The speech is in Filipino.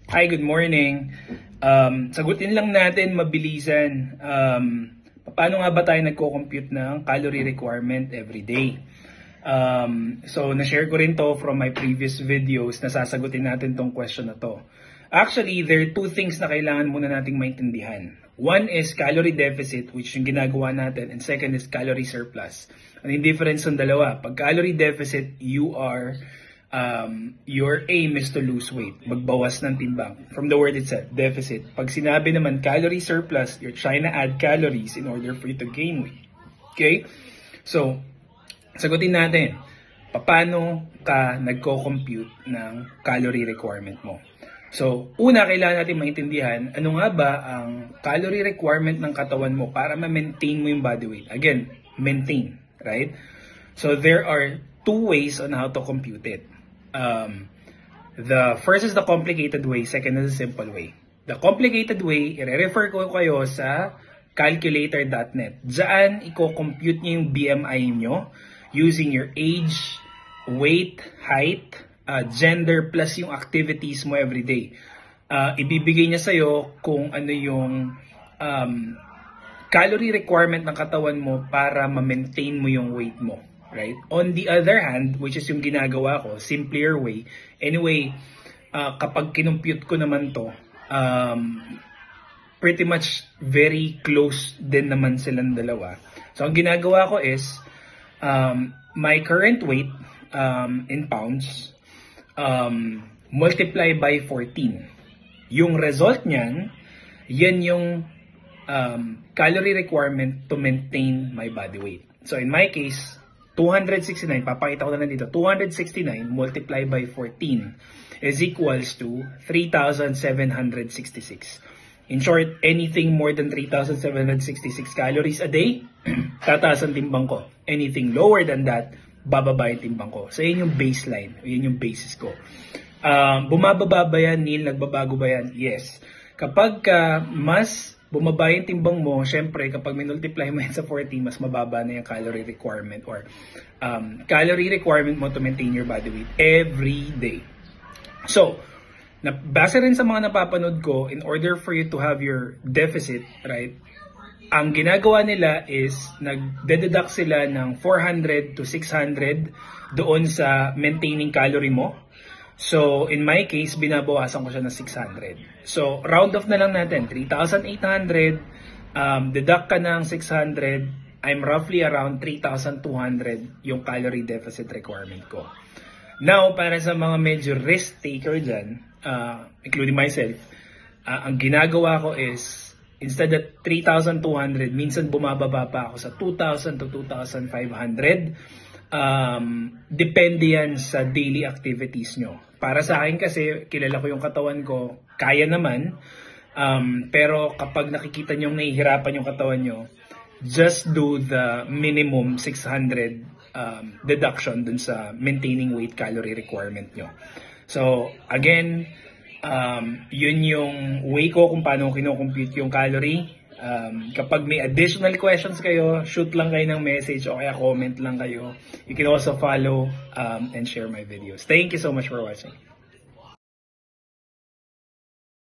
Hi, good morning. Sagutin lang natin mabilisan. Paano nga ba tayo nagko-compute ng calorie requirement every day? So, na-share ko rin to from my previous videos na sasagutin natin tong question na to. Actually, there are two things na kailangan muna nating maintindihan. One is calorie deficit, which yung ginagawa natin, and second is calorie surplus. Ano yung difference ng dalawa? Pag calorie deficit, your aim is to lose weight, magbawas ng timbang. From the word itself, deficit. Pag sinabi naman calorie surplus, you're trying to add calories in order for you to gain weight. Okay? So, sagutin natin, paano ka nagko-compute ng calorie requirement mo? So, una, kailangan natin maintindihan ano nga ba ang calorie requirement ng katawan mo para ma-maintain mo yung body weight. Again, maintain, right? So, there are two ways on how to compute it. The first is the complicated way, second is the simple way. The complicated way, i-refer ko kayo sa calculator.net. Diyan, i-compute nyo yung BMI nyo using your age, weight, height, gender, plus yung activities mo everyday. Ibibigay niya sa'yo kung ano yung calorie requirement ng katawan mo para ma-maintain mo yung weight mo. Right? On the other hand, which is yung ginagawa ko, simpler way. Anyway, kapag kinumpute ko naman to, pretty much very close din naman silang dalawa. So, ang ginagawa ko is, my current weight in pounds, multiply by 14. Yung result niyan, yan yung calorie requirement to maintain my body weight. So, in my case, 269, papakita ko na lang dito, 269 multiplied by 14 is equals to 3,766. In short, anything more than 3,766 calories a day, tataas ang timbang ko. Anything lower than that, bababa yung timbang ko. So, yun yung baseline, yun yung basis ko. Bumababa ba yan, Neil? Nagbabago ba yan? Yes. Kapag mas bumaba yung timbang mo, syempre kapag minultiply mo yan sa 40, mas mababa na yung calorie requirement or calorie requirement mo to maintain your body weight every day. So, base rin sa mga napapanood ko, in order for you to have your deficit, right, ang ginagawa nila is nagdeduct sila ng 400 to 600 doon sa maintaining calorie mo. So, in my case, binabawasan ko siya ng 600. So, round off na lang natin. 3,800, deduct ka ng 600, I'm roughly around 3,200 yung calorie deficit requirement ko. Now, para sa mga medyo risk taker dyan, including myself, ang ginagawa ko is, instead of 3,200, minsan bumababa pa ako sa 2,000 to 2,500. Depende yan sa daily activities nyo. Para sa akin kasi, kilala ko yung katawan ko, kaya naman. Pero kapag nakikita nyo nahihirapan yung katawan nyo, just do the minimum 600 deduction dun sa maintaining weight calorie requirement nyo. So, again, yun yung way ko kung paano kino-compute yung calorie. Kapag may additional questions kayo, shoot lang kayo ng message o kaya comment lang kayo. You can also follow and share my videos. Thank you so much for watching.